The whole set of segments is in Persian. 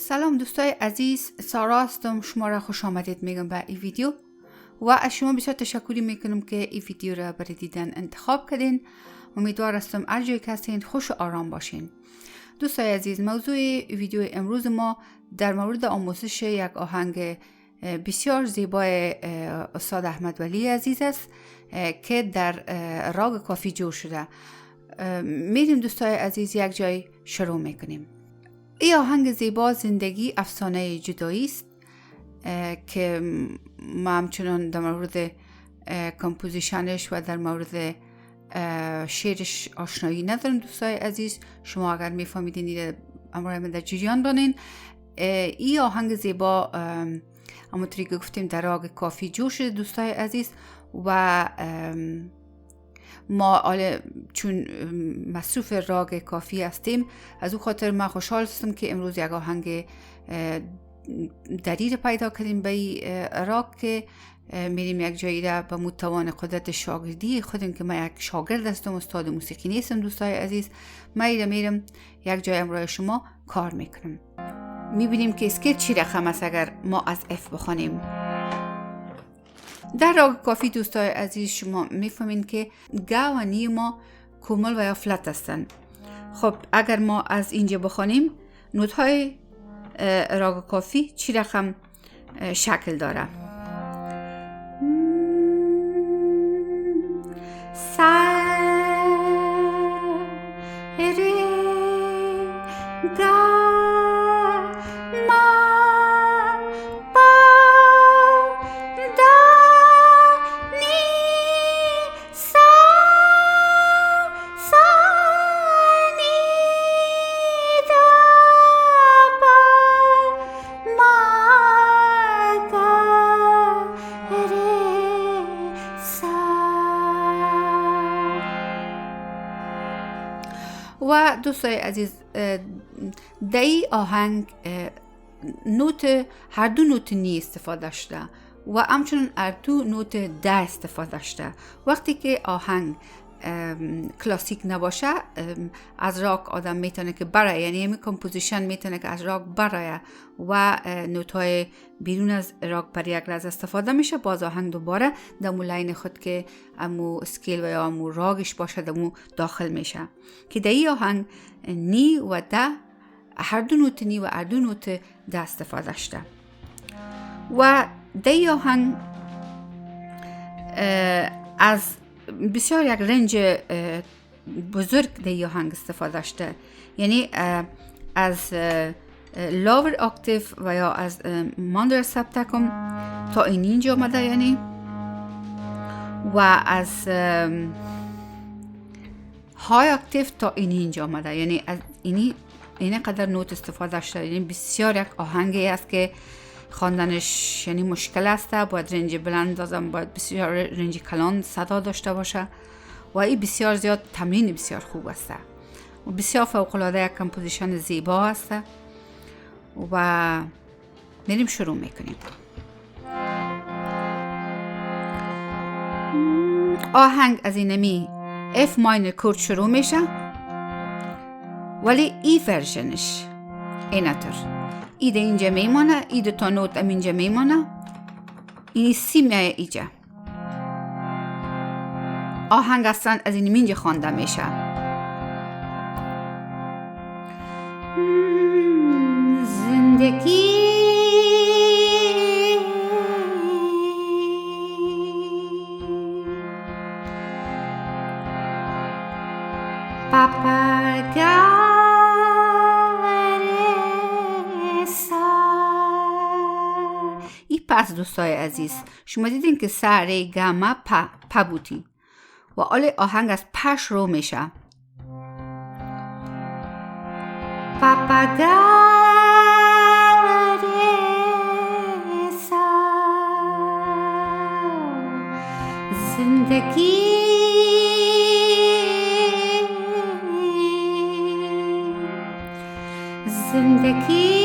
سلام دوستای عزیز، سارا هستم. شما را خوش آمدید میگم به این ویدیو و از شما بسیار تشکری میکنم که این ویدیو را برای دیدن انتخاب کردین. امیدوار هستم هر جایی که هستین خوش و آرام باشین. دوستای عزیز، موضوع ویدیو امروز ما در مورد آموزش یک آهنگ بسیار زیبای استاد احمد ولی عزیز است که در راگ کافی جور شده. میریم دوستای عزیز یک جای شروع میکنیم. این آهنگ زیبا زندگی افسانه جدائیست که ما همچنان در مورد کمپوزیشنش و در مورد شعرش آشنایی ندارم. دوستای عزیز، شما اگر میفهمیدین امروز من در جریان بانین. این آهنگ زیبا همونطوری که گفتیم در راگ کافی جور شده دوستای عزیز و ما چون مصروف راگ کافی هستیم، از او خاطر من خوشحال هستم که امروز یک آهنگ دلیل پیدا کردیم به این راگ که میریم یک جایی را به متوان قدرت شاگردی خودم که من یک شاگرد هستم، استاد موسیقی نیستم دوستای عزیز. من میرم یک جای امروز شما کار میکنم. میبینیم که اسکیل چی رقم است اگر ما از اف بخوانیم. در راگ کافی دوستای عزیز شما میفهمین که گا و نی ما کومل و یا فلت هستند. خب اگر ما از اینجا بخوانیم نوت های راگ کافی چی رقم شکل داره؟ و دوستای عزیز در این آهنگ هر دو نوت نی استفاده شده و همچنین هر دو نوت ده استفاده شده. وقتی که آهنگ کلاسیک نباشه از راگ آدم میتونه که برای، یعنی همین کمپوزیشن میتونه که از راگ برای و نوت های بیرون از راگ برای یک لحظه استفاده میشه. باز آهنگ دوباره دمو لاین خود که امو اسکیل و یا امو راگش باشه دمو داخل میشه که در این آهنگ نی و ده، هر دو نوت نی و هر دو نوت ده استفاده شده. و در این آهنگ از بسیار یک رنج بزرگ در این آهنگ استفاده شده، یعنی از لاور اکتیف و یا از ماندر سبتکم تا اینجا آمده، یعنی و از های اکتیف تا اینجا آمده، یعنی از این قدر نوت استفاده شده. یعنی بسیار یک آهنگی است که خواندنش یعنی مشکل است. باید رنج بلند دازم، باید بسیار رنج کلان صدا داشته باشه و این بسیار زیاد تمرین بسیار خوب است و بسیار فوق العاده یک کمپوزیشن زیبا است و میریم شروع میکنیم. آهنگ از اینمی اف ماینر کورد شروع میشه، ولی ای ورژنش اینطور ایده اینجا میمانه، ایده تا نوت ام اینجا میمانه، اینی سی میایه اینجا. آهنگ اصلا از این اینجا خوانده میشه. زندگی پس دوستای عزیز شما دیدین که ساره گاما پا بودی و حالا آهنگ از پش رو میشه. زندگی زندگی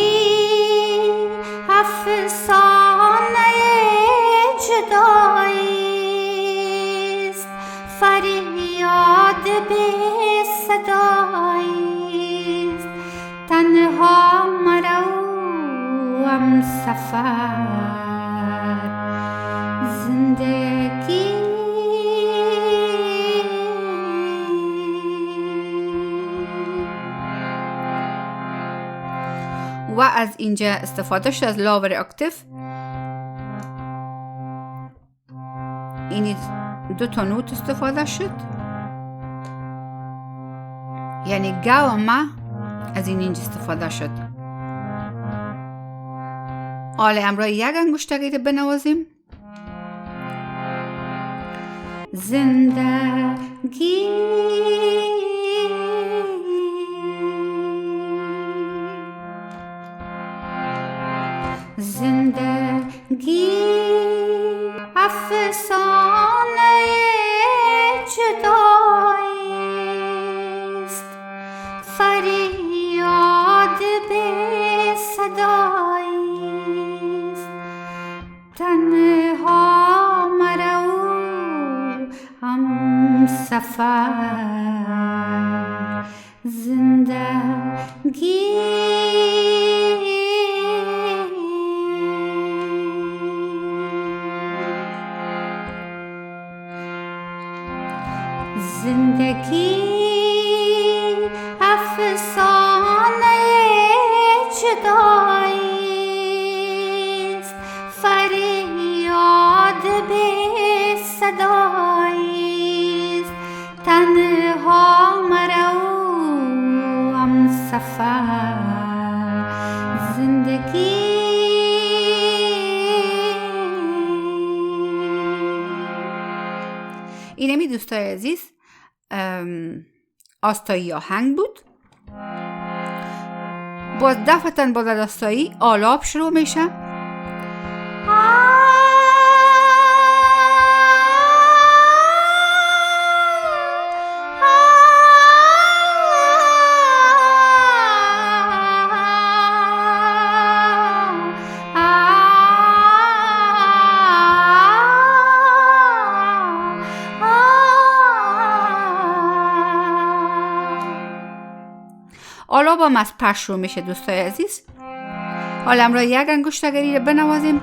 افسانه جدائیست، فریاد به صداییست، تنها مرا سفر زندگی و از اینجا استفاده شد از لاور اکتیو. اینی 2 نوت استفاده شد، یعنی گا و ما از اینجا استفاده شد. حالا امروز یک انگشتری رو بنوازیم. زندگی زندگی افسانه جدائیست، فریاد به صداییست، تنها مرو هم سفر زندگی زندگی افسانه جدائیست، فریاد به صداییست، تنها مرو هم سفر زندگی. اینمی دوستای عزیز آستایی آهنگ بود. باز دفعتاً باز از آستایی آلاب شروع میشه. آلاب هم از پش شروع میشه دوستای عزیز. حالا امروز یک انگشتری رو بنوازیم.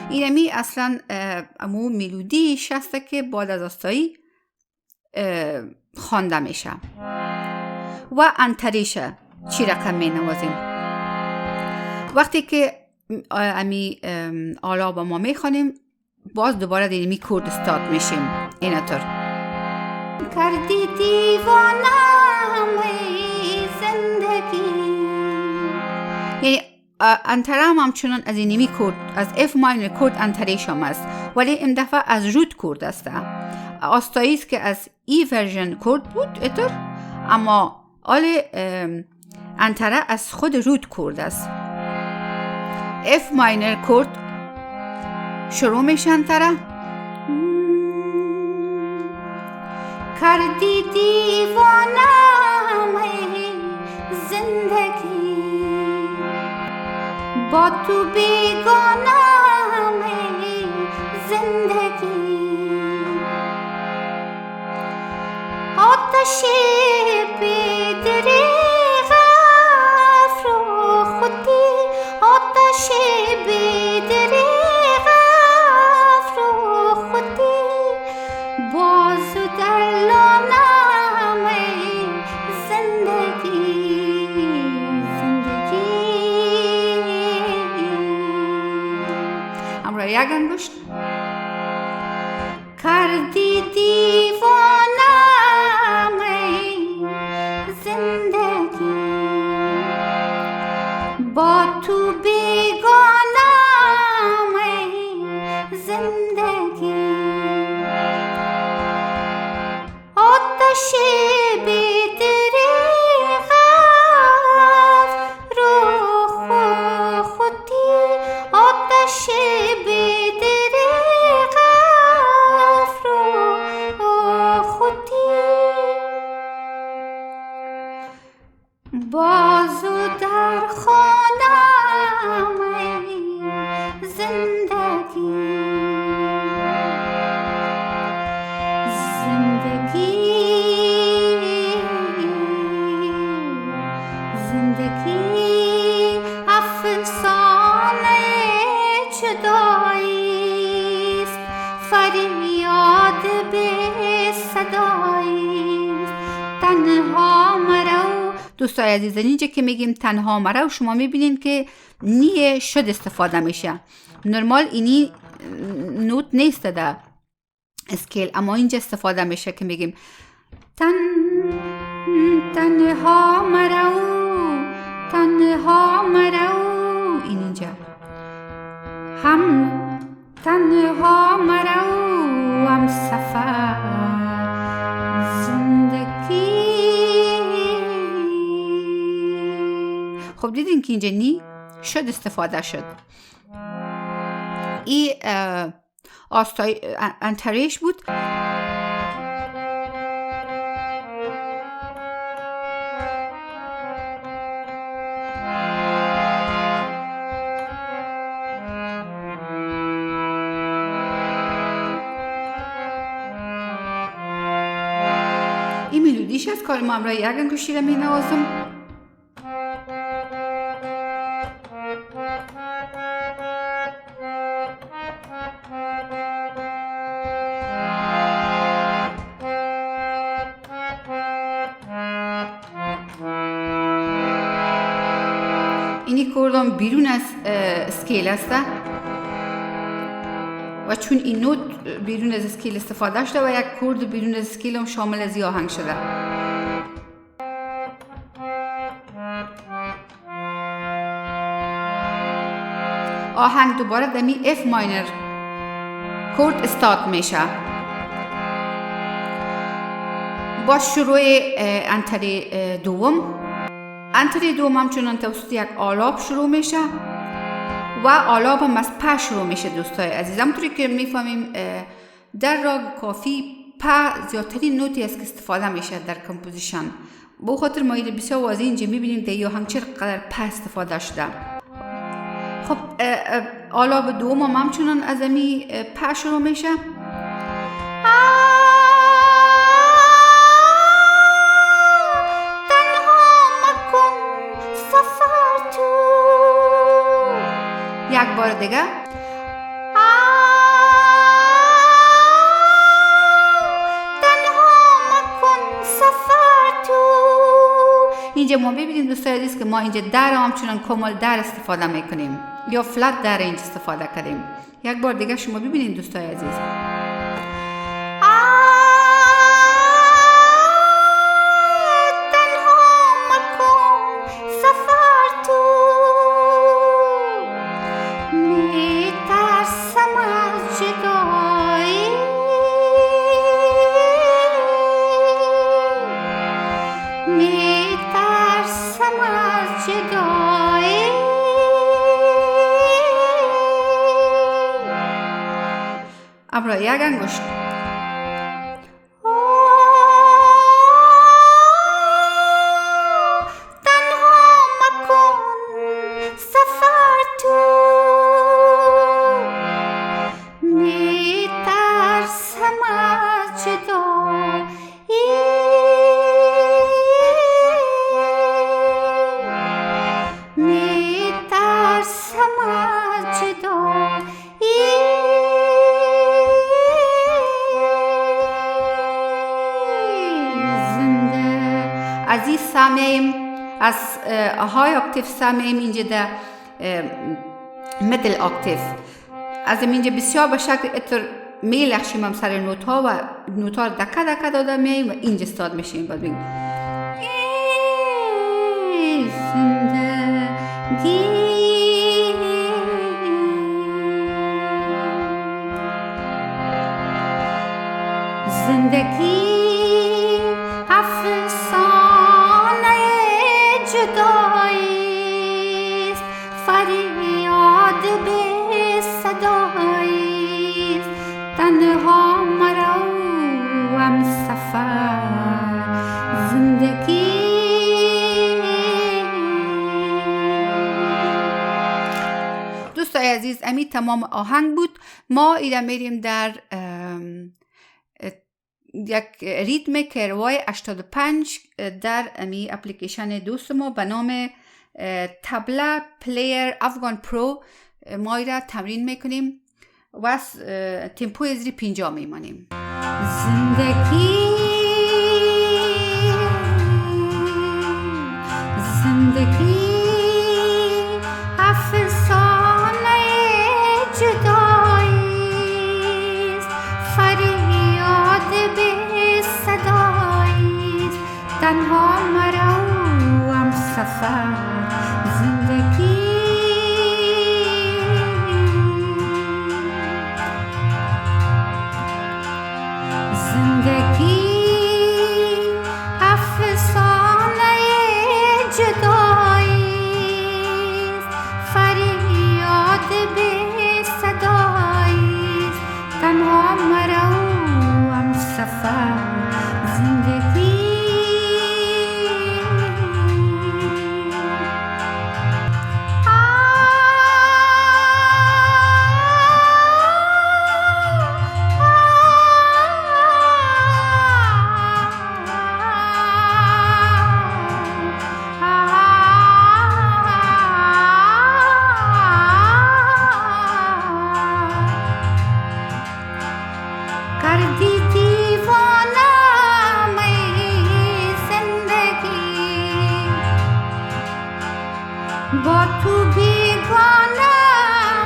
اینمی اصلا امو ملودیش هسته که بعد از آستایی خوانده میشه. و انتریش چی رقم می نوازیم؟ وقتی که امی آلاب ما می خوانیم باز دوباره اینمی کورد استارت میشیم. اینطور کردی دیوانم ای زندگی، یعنی انتره هم چنان از اینمی کورد، از اف ماینر کورد انتریش هم است، ولی این دفعه از رود کورد است. آستاییست که از ای ورژن کورد بود اتر، اما آل انتره از خود رود کورد است. اف ماینر کورد شروع میشه انتره. کردی دیوانم ای زندگی، با تو بیگانم ای زندگی، آتش بی‌دریغ افروختی، آتش بی‌دریغ افروختی، بازو در لانم ای زندگی. یک انگشت. کردی دیوانم ای زندگی، با تو بیگانم ای زندگی. آتش بی‌دریغ رو خودی، آتش بی‌دریغ رو خودی. بازو در خانم ای زندگی، زندگی زندگی افسانه جدائیست، فریاد به صداییست. تنها مرو دوستای عزیز، اینجا که میگیم تنها مرو، شما میبینین که نیه شد استفاده میشه. نرمال اینی نوت نیست در اسکیل، اما اینجا استفاده میشه که میگیم تنها مرو، تنها مرو. این اینجا هم تنها مرو، هم سفر زندگی. خب دیدین که اینجا نی شد استفاده شد. این آستای انتریش بود. این ملودیش از کار ما همراه یک انگشتی را می نوازم. اینی کردم بیرون از اسکیل است و چون این نوت بیرون از اسکیل استفاده شده و یک کرد بیرون از اسکیل هم شامل از آهنگ شده. آهنگ دوباره دمی اف ماینر کرد استارت میشه با شروع انتری دوم. انتری دوم همچنان توسط یک آلاب شروع میشه و آلاب هم از په شروع میشه. دوستای عزیز، همونطوری که میفهمیم در راگ کافی په زیادترین نوتی است که استفاده میشه در کمپوزیشن. به خاطر ما اینو بسیار واضح اینجا میبینیم در یا همچنان قدر په استفاده شده. خب آلاب دوم هم همچنان از امی په شروع میشه. یک بار دیگه تنها مکن سفر تو. اینجا ما ببینید دوستای عزیز که ما اینجا در همچنان کامل در استفاده میکنیم یا فلت در اینجا استفاده کردیم. یک بار دیگه شما ببینید دوستای عزیز. ابرا یک انگشت. تنها مکن سفر تو، میترسم از جدایی، میترسم از جدایی. عزیز سامعیم، از های اکتیف سامعیم اینجا در میدل اکتیف از اینجا بسیار به شکل اتر میلخشیم هم سر نوت ها و نوت ها رو دکه دکه داده میاییم و اینجا استاد میشیم. بعد بگیم زندگی زندگی افسانه جدائیست، فریاد به صداییست، تنها مرا هم سفر زندگی. دوستای عزیز، امی تمام آهنگ بود. ما ایده میریم در یک ریتم کروای 85 در امی اپلیکیشن دوست ما به نام تبله پلیر افغان پرو ما ایره تمرین میکنیم و تمپوی زیر 50 میمانیم. زندگی زندگی افسانه جدائیست، فریاد به صداییست، تنها مرا هم سفر زندگی. زندگی افسانه جداییست، فریاد به صداییست، تنها مرا هم سفر زندگی. کردی دیوانه می زندگی، با تو بیگانه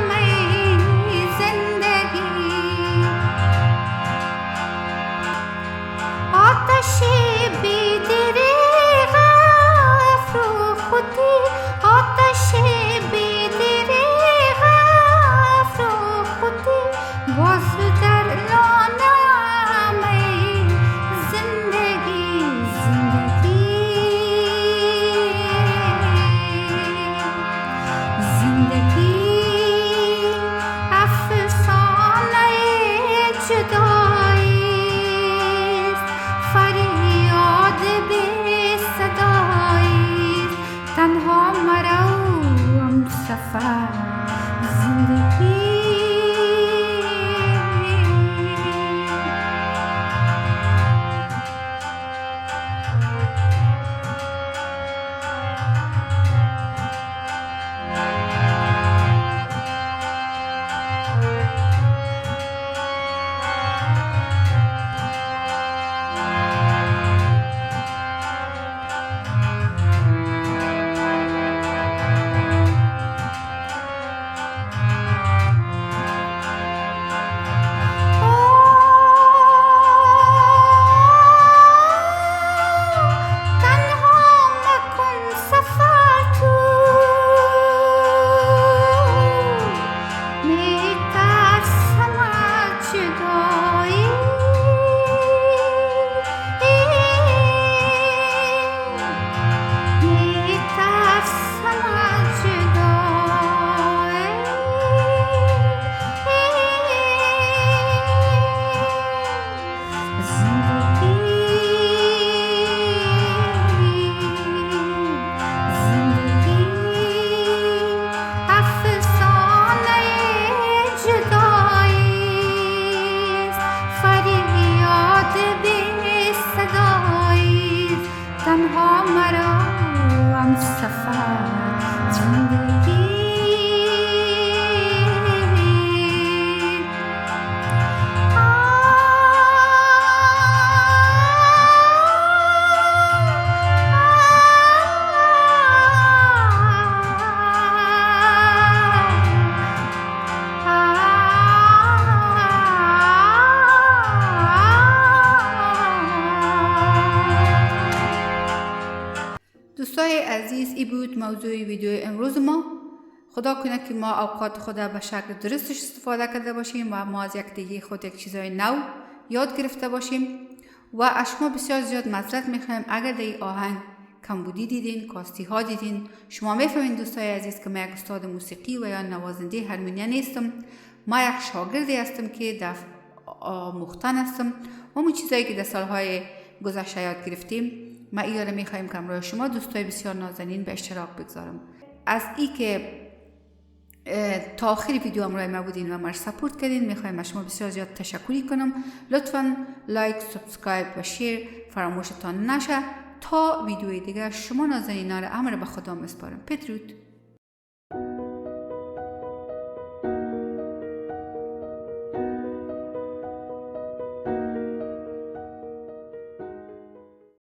می زندگی، آتشی بی‌دریغ افروختی، آتشی بی‌دریغ افروختی، باز در لانه می زندگی. زندگی افسانه جداییست، فریاد به صداییست، تنها مرا هم سفر زندگی. عزیز، ای بود موضوع ویدیو امروز ما. خدا کنه که ما اوقات خود به شکل درستش استفاده کرده باشیم و ما از یک دیگه خود یک چیزای نو یاد گرفته باشیم. و از شما بسیار زیاد معذرت میخوایم اگر در این آهنگ کمبودی دیدین، کاستی ها دیدین. شما میفهمین دوستای عزیز که من یک استاد موسیقی و یا نوازنده هارمونیا نیستم. ما یک شاگردی هستم که در آموختن هستم و اون چیزایی که در سالهای گذشته یاد گرفتیم ما اینا رو میخوایم که همراه شما دوستای بسیار نازنین به اشتراک بگذارم. از این که تا آخر ویدیو همراه ما بودین و ما سپورت کردین میخوایم از شما بسیار زیاد تشکری کنم. لطفاً لایک، سابسکرایب و شیر فراموشتان نشه. تا ویدیوی دیگه شما نازنینا رو امر به خدا میسپارم. پترود.